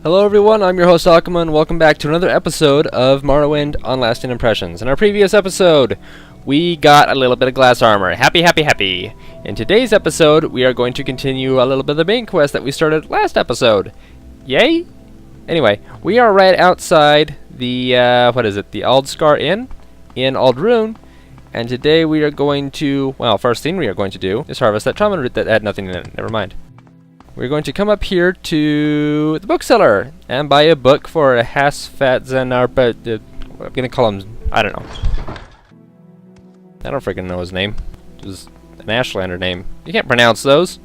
Hello everyone, I'm your host Akuma, and welcome back to another episode of Morrowind on Lasting Impressions. In our previous episode, we got a little bit of glass armor. Happy, happy, happy! In today's episode, we are going to continue a little bit of the main quest that we started last episode. Yay? Anyway, we are right outside the, the Aldscar Inn in Aldrune, and today we are going to, well, first thing we are going to do is harvest that trauma root that had nothing in it. Never mind. We're going to come up here to the bookseller and buy a book for a Hasfatzanar, but I'm going to call him, I don't know. I don't freaking know his name. It was an Ashlander name. You can't pronounce those.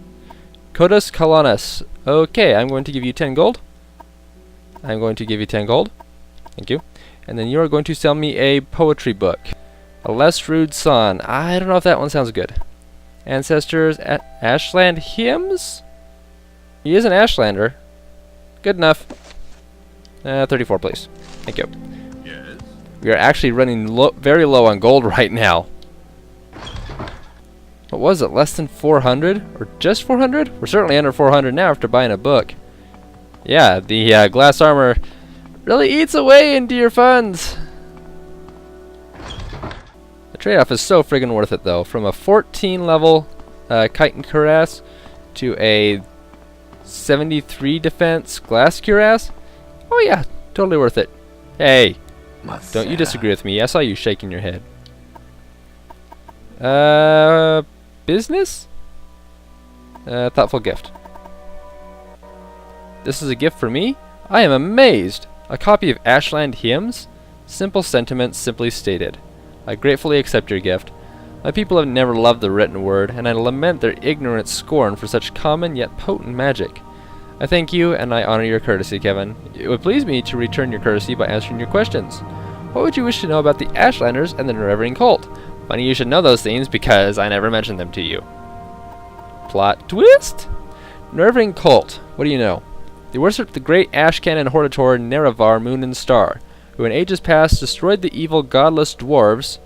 Kodas Kalanas. Okay, I'm going to give you 10 gold. I'm going to give you 10 gold. Thank you. And then you are going to sell me a poetry book. A less rude son. I don't know if that one sounds good. Ancestors, Ashland hymns? He is an Ashlander. Good enough. 34, please. Thank you. Yes. We are actually running very low on gold right now. What was it? Less than 400? Or just 400? We're certainly under 400 now after buying a book. Yeah, the glass armor really eats away into your funds. The trade-off is so friggin' worth it, though. From a 14 level kite and cuirass to a 73 defense glass cuirass? Oh yeah, totally worth it. Hey, don't you disagree with me. I saw you shaking your head. Business? Thoughtful gift. This is a gift for me? I am amazed. A copy of Ashland Hymns? Simple sentiments simply stated. I gratefully accept your gift. My people have never loved the written word, and I lament their ignorant scorn for such common yet potent magic. I thank you, and I honor your courtesy, Kevin. It would please me to return your courtesy by answering your questions. What would you wish to know about the Ashlanders and the Nerevarine cult? Funny you should know those things, because I never mentioned them to you. Plot twist? Nerevarine cult. What do you know? They worship the great Ashcan and Hortator Nerevar, Moon and Star, who in ages past destroyed the evil godless dwarves.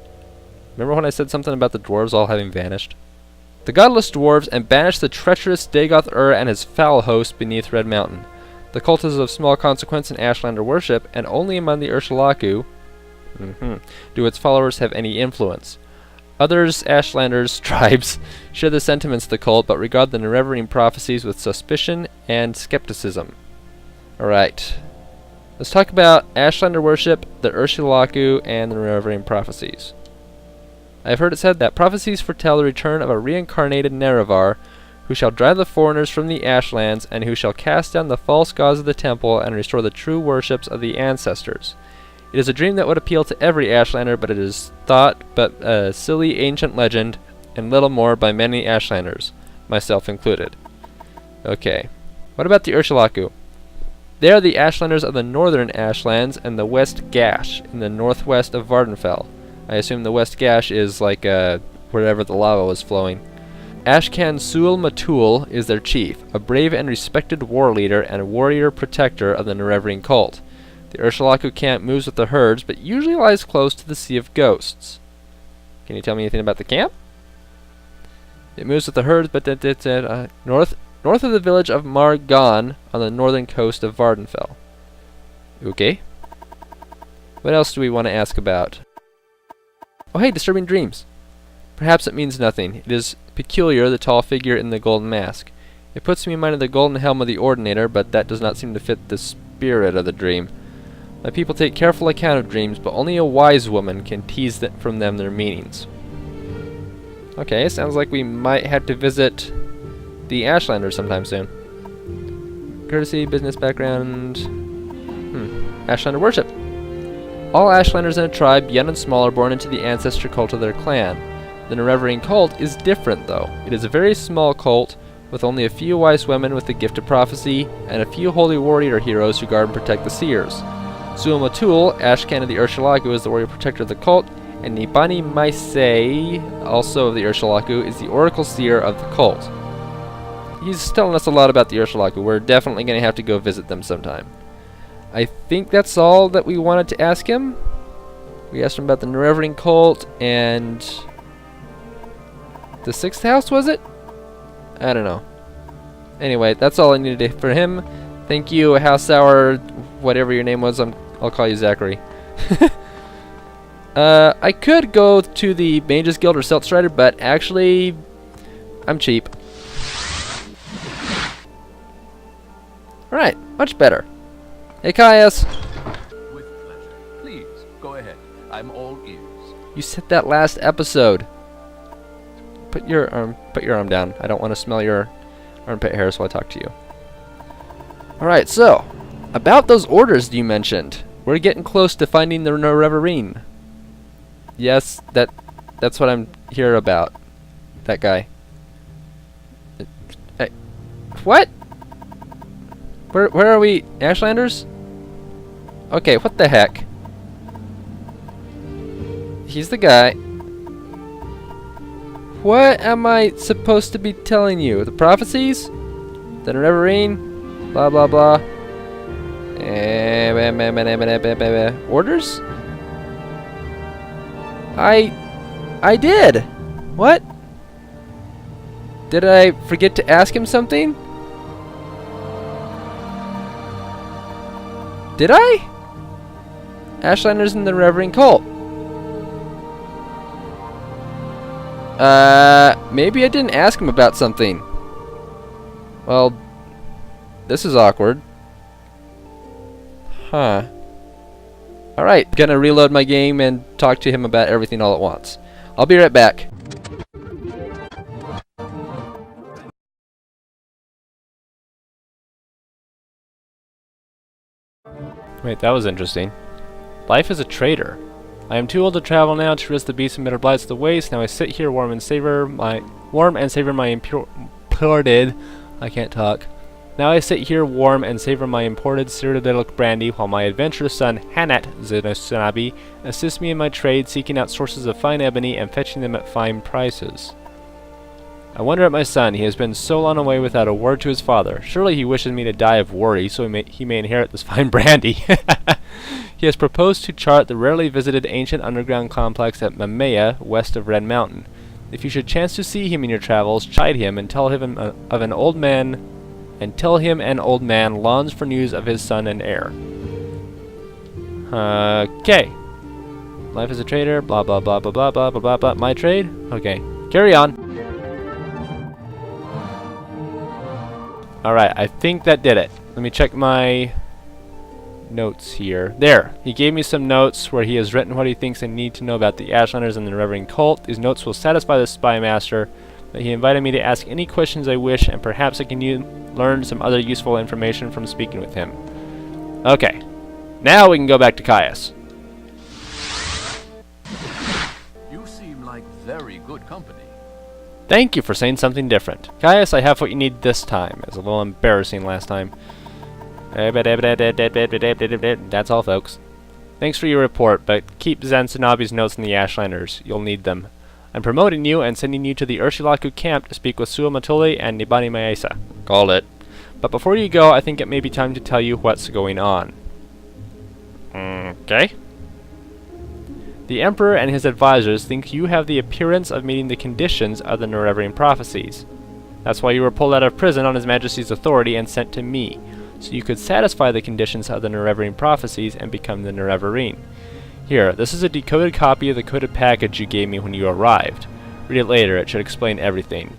Remember when I said something about the dwarves all having vanished? The godless dwarves and banished the treacherous Dagoth-Ur and his foul host beneath Red Mountain. The cult is of small consequence in Ashlander worship, and only among the Urshulaku do its followers have any influence. Others Ashlanders' tribes share the sentiments of the cult, but regard the Nerevarine prophecies with suspicion and skepticism. Alright. Let's talk about Ashlander worship, the Urshulaku, and the Nerevarine prophecies. I have heard it said that prophecies foretell the return of a reincarnated Nerevar, who shall drive the foreigners from the Ashlands, and who shall cast down the false gods of the temple and restore the true worships of the ancestors. It is a dream that would appeal to every Ashlander, but it is thought but a silly ancient legend, and little more by many Ashlanders, myself included. Okay. What about the Urshulaku? They are the Ashlanders of the northern Ashlands and the West Gash, in the northwest of Vardenfell. I assume the West Gash is like wherever the lava was flowing. Ashcan Sul Matul is their chief, a brave and respected war leader and warrior protector of the Nerevarine cult. The Urshulaku camp moves with the herds, but usually lies close to the Sea of Ghosts. Can you tell me anything about the camp? It moves with the herds, but north of the village of Margon on the northern coast of Vardenfell. Okay. What else do we want to ask about? Oh hey, disturbing dreams. Perhaps it means nothing. It is peculiar, the tall figure in the golden mask. It puts me in mind of the golden helm of the Ordinator, but that does not seem to fit the spirit of the dream. My people take careful account of dreams, but only a wise woman can tease from them their meanings. Okay, sounds like we might have to visit the Ashlanders sometime soon. Courtesy, business background... Ashlander worship. All Ashlanders in a tribe, young and small, are born into the ancestor cult of their clan. The Nerevarine cult is different, though. It is a very small cult, with only a few wise women with the gift of prophecy, and a few holy warrior heroes who guard and protect the seers. Sul Matul, Ashcan of the Urshulaku, is the warrior protector of the cult, and Nibani Maisei, also of the Urshulaku, is the oracle seer of the cult. He's telling us a lot about the Urshulaku. We're definitely going to have to go visit them sometime. I think that's all that we wanted to ask him. We asked him about the Nerevarine cult and the 6th house, was it? I don't know. Anyway, that's all I needed for him. Thank you, House Hour, whatever your name was. I'll call you Zachary. I could go to the Mages Guild or Silt Strider, but actually, I'm cheap. Alright, much better. Hey, Caius. With pleasure. Please, go ahead. I'm all ears. You said that last episode. Put your arm down. I don't want to smell your armpit hairs while I talk to you. Alright, so, about those orders you mentioned. We're getting close to finding the Nerevarine. Yes, that's what I'm here about. That guy. Hey, what? Where are we? Ashlanders? Okay, what the heck? He's the guy. What am I supposed to be telling you? The prophecies? The Nerevarine? Blah blah blah. Orders? I did. What? Did I forget to ask him something? Did I? Ashlanders in the Nerevarine cult. Maybe I didn't ask him about something. Well, this is awkward. Huh. Alright, gonna reload my game and talk to him about everything all at once. I'll be right back. Wait, that was interesting. Life as a trader. I am too old to travel now to risk the beast and bitter blights of the waste. Now I sit here warm and savor my imported. I can't talk. Now I sit here warm and savor my imported Cyrodiilic brandy while my adventurous son Hanat Zenasunabi assists me in my trade, seeking out sources of fine ebony and fetching them at fine prices. I wonder at my son. He has been so long away without a word to his father. Surely he wishes me to die of worry, so he may inherit this fine brandy. He has proposed to chart the rarely visited ancient underground complex at Mamea, west of Red Mountain. If you should chance to see him in your travels, chide him and tell him of an old man, and tell him an old man longs for news of his son and heir. Okay. Life as a trader. Blah blah blah blah blah blah blah blah blah. My trade. Okay. Carry on. Alright, I think that did it. Let me check my notes here. There! He gave me some notes where he has written what he thinks I need to know about the Ashlanders and the Nerevarine cult. These notes will satisfy the spy master, but he invited me to ask any questions I wish, and perhaps I can learn some other useful information from speaking with him. Okay. Now we can go back to Caius. You seem like very good company. Thank you for saying something different. Caius, I have what you need this time. It was a little embarrassing last time. That's all, folks. Thanks for your report, but keep Zansunabi's notes in the Ashlanders. You'll need them. I'm promoting you and sending you to the Ursulaku camp to speak with Sua Matuli and Nibani Maesa. Called it. But before you go, I think it may be time to tell you what's going on. Okay. The Emperor and his advisors think you have the appearance of meeting the conditions of the Nerevarine prophecies. That's why you were pulled out of prison on His Majesty's authority and sent to me, so you could satisfy the conditions of the Nerevarine prophecies and become the Nerevarine. Here, this is a decoded copy of the coded package you gave me when you arrived. Read it later, it should explain everything.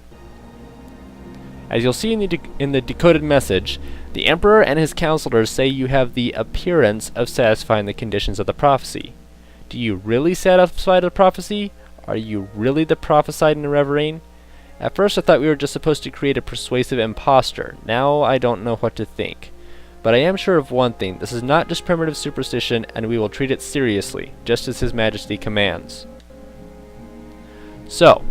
As you'll see in the decoded message, the Emperor and his counselors say you have the appearance of satisfying the conditions of the prophecy. Do you really satisfy the prophecy? Are you really the prophesied Nerevarine? At first I thought we were just supposed to create a persuasive impostor. Now I don't know what to think. But I am sure of one thing. This is not just primitive superstition, and we will treat it seriously, just as His Majesty commands. So,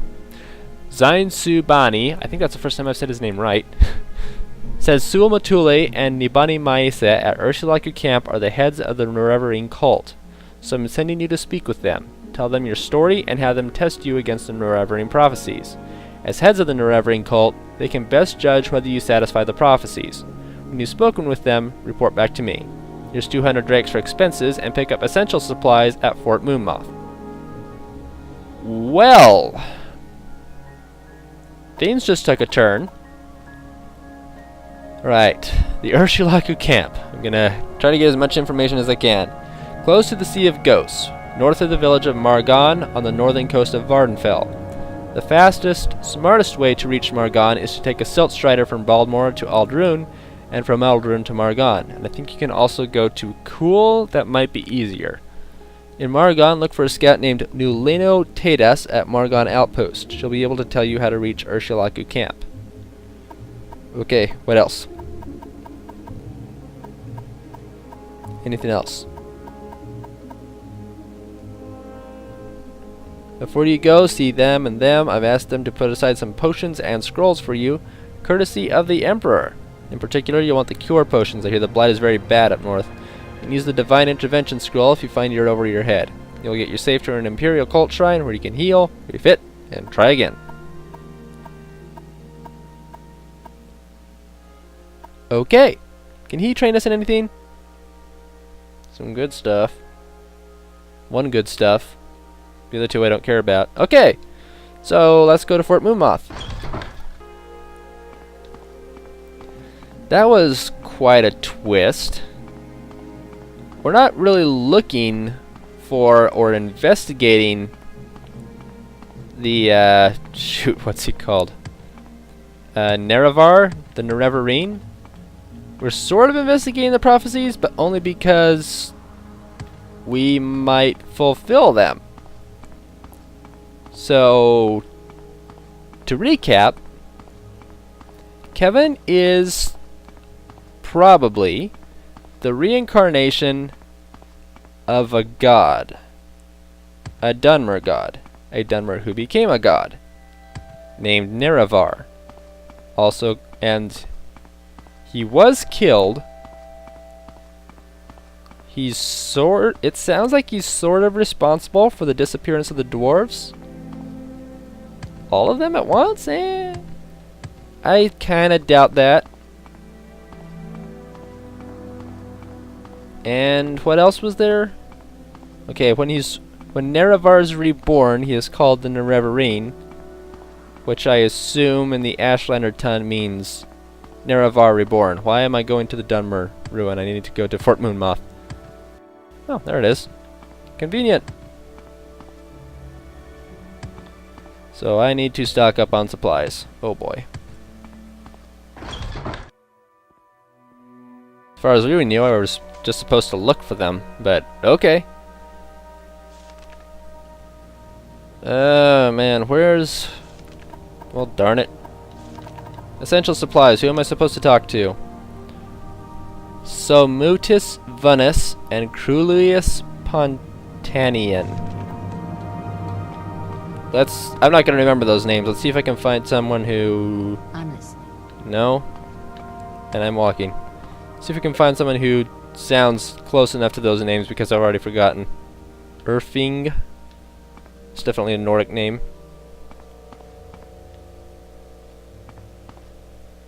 Zain-Su-Bani, I think that's the first time I've said his name right, says Sua Matuli and Nibani Maesa at Ursulaku camp are the heads of the Nerevarine cult. So I'm sending you to speak with them. Tell them your story and have them test you against the Nerevarine prophecies. As heads of the Nerevarine cult, they can best judge whether you satisfy the prophecies. When you've spoken with them, report back to me. Here's 200 drakes for expenses and pick up essential supplies at Fort Moonmoth. Well, things just took a turn. Right, the Urshulaku camp. I'm gonna try to get as much information as I can. Close to the Sea of Ghosts, north of the village of Margon on the northern coast of Vardenfell. The fastest, smartest way to reach Margon is to take a Silt Strider from Baldmore to Aldrune, and from Aldrune to Margon. And I think you can also go to Cool, that might be easier. In Margon, look for a scout named Nuleno Tadas at Margon Outpost. She'll be able to tell you how to reach Urshulaku camp. Okay, what else? Anything else? Before you go, see them and them. I've asked them to put aside some potions and scrolls for you, courtesy of the Emperor. In particular, you'll want the cure potions. I hear the blight is very bad up north. And use the Divine Intervention scroll if you find you're over your head. You'll get you safe to an Imperial Cult Shrine where you can heal, refit, and try again. Okay. Can he train us in anything? Some good stuff. One good stuff. The other two I don't care about. Okay. So let's go to Fort Moonmoth. That was quite a twist. We're not really looking for or investigating the shoot, what's he called? Nerevar, the Nerevarine. We're sort of investigating the prophecies, but only because we might fulfill them. So, to recap, Kevin is probably the reincarnation of a god. A Dunmer god. A Dunmer who became a god. Named Nerevar. Also, and he was killed. It sounds like he's sort of responsible for the disappearance of the dwarves. All of them at once? I kinda doubt that. And what else was there? Okay, when Nerevar is reborn, he is called the Nerevarine, which I assume in the Ashlander tongue means Nerevar reborn. Why am I going to the Dunmer ruin? I need to go to Fort Moonmoth. Oh, there it is. Convenient. So I need to stock up on supplies. Oh boy. As far as we knew, I was just supposed to look for them, but okay. Man, where's... Well, darn it. Essential supplies, who am I supposed to talk to? Somutus Vunus and Crulius Pontanian. I'm not gonna remember those names. Let's see if I can find someone who... Honestly. No? And I'm walking. See if we can find someone who sounds close enough to those names because I've already forgotten. Urfing. It's definitely a Nordic name.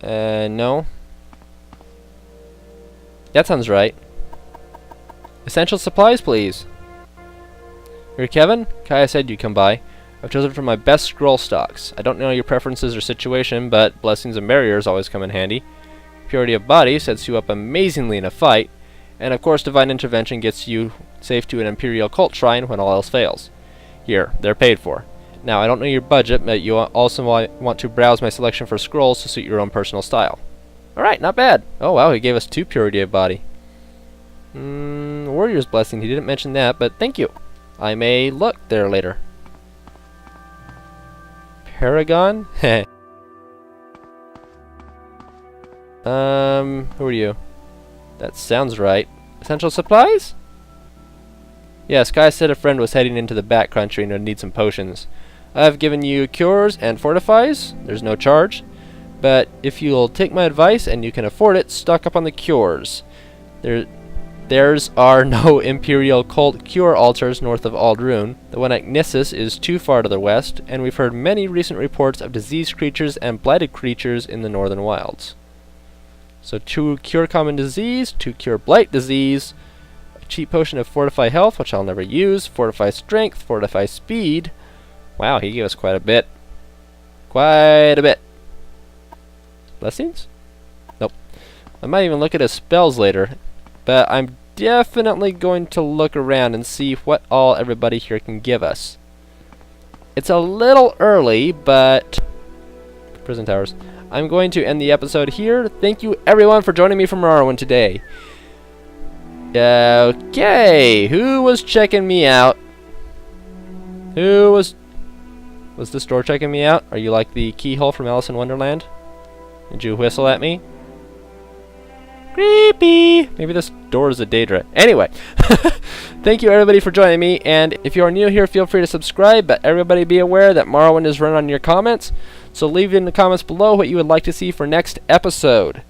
No. That sounds right. Essential supplies, please. Here, Kevin? Kaya said you'd come by. I've chosen from my best scroll stocks. I don't know your preferences or situation, but blessings and barriers always come in handy. Purity of body sets you up amazingly in a fight, and of course Divine Intervention gets you safe to an Imperial Cult Shrine when all else fails. Here, they're paid for. Now, I don't know your budget, but you also want to browse my selection for scrolls to suit your own personal style. Alright, not bad. Oh wow, he gave us 2 Purity of body. Warrior's Blessing, he didn't mention that, but thank you. I may look there later. Paragon? Heh. Who are you? That sounds right. Essential supplies? Yes, Kai said a friend was heading into the back country and would need some potions. I've given you cures and fortifies. There's no charge. But if you'll take my advice and you can afford it, stock up on the cures. There's are no Imperial Cult cure altars north of Aldrune. The one at Gnissus is too far to the west, and we've heard many recent reports of diseased creatures and blighted creatures in the northern wilds. So 2 cure common disease, 2 cure blight disease, a cheap potion of fortify health, which I'll never use, fortify strength, fortify speed. Wow, he gave us quite a bit. Quite a bit. Blessings? Nope. I might even look at his spells later. But I'm definitely going to look around and see what all everybody here can give us. It's a little early, but... Prison Towers. I'm going to end the episode here. Thank you everyone for joining me from Morrowind today. Okay, who was checking me out? Who was the store checking me out? Are you like the keyhole from Alice in Wonderland? Did you whistle at me? Creepy! Maybe this door is a Daedra. Anyway, thank you everybody for joining me, and if you are new here, feel free to subscribe, but everybody be aware that Morrowind is run on your comments, so leave in the comments below what you would like to see for next episode.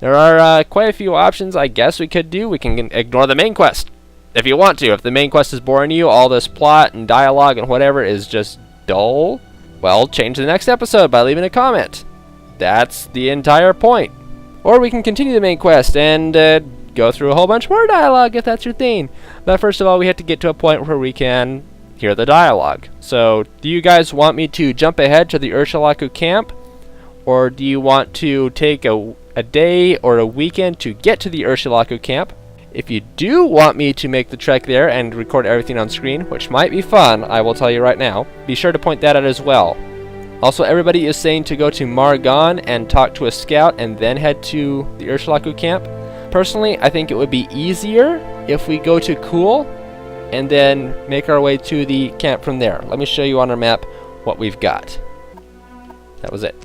There are quite a few options I guess we could do. We can ignore the main quest, if you want to. If the main quest is boring you, all this plot and dialogue and whatever is just dull, well, change the next episode by leaving a comment. That's the entire point. Or we can continue the main quest and go through a whole bunch more dialogue if that's your thing. But first of all, we have to get to a point where we can hear the dialogue. So, do you guys want me to jump ahead to the Urshalaku camp? Or do you want to take a day or a weekend to get to the Urshalaku camp? If you do want me to make the trek there and record everything on screen, which might be fun, I will tell you right now, be sure to point that out as well. Also, everybody is saying to go to Margon and talk to a scout and then head to the Urshalaku camp. Personally, I think it would be easier if we go to Cool and then make our way to the camp from there. Let me show you on our map what we've got. That was it.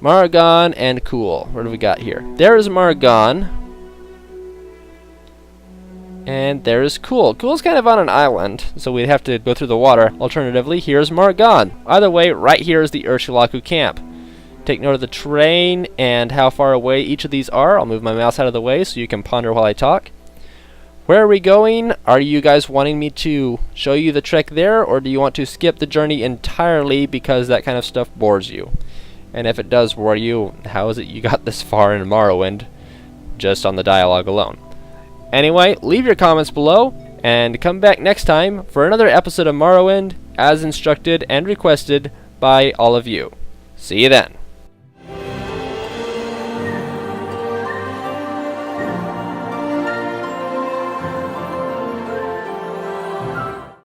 Margon and Cool. What do we got here? There is Margon. And there's Cool. Cool's kind of on an island, so we'd have to go through the water. Alternatively, here's Margon. Either way, right here is the Urshalaku camp. Take note of the terrain and how far away each of these are. I'll move my mouse out of the way so you can ponder while I talk. Where are we going? Are you guys wanting me to show you the trek there, or do you want to skip the journey entirely because that kind of stuff bores you? And if it does bore you, how is it you got this far in Morrowind just on the dialogue alone? Anyway, leave your comments below, and come back next time for another episode of Morrowind, as instructed and requested by all of you. See you then.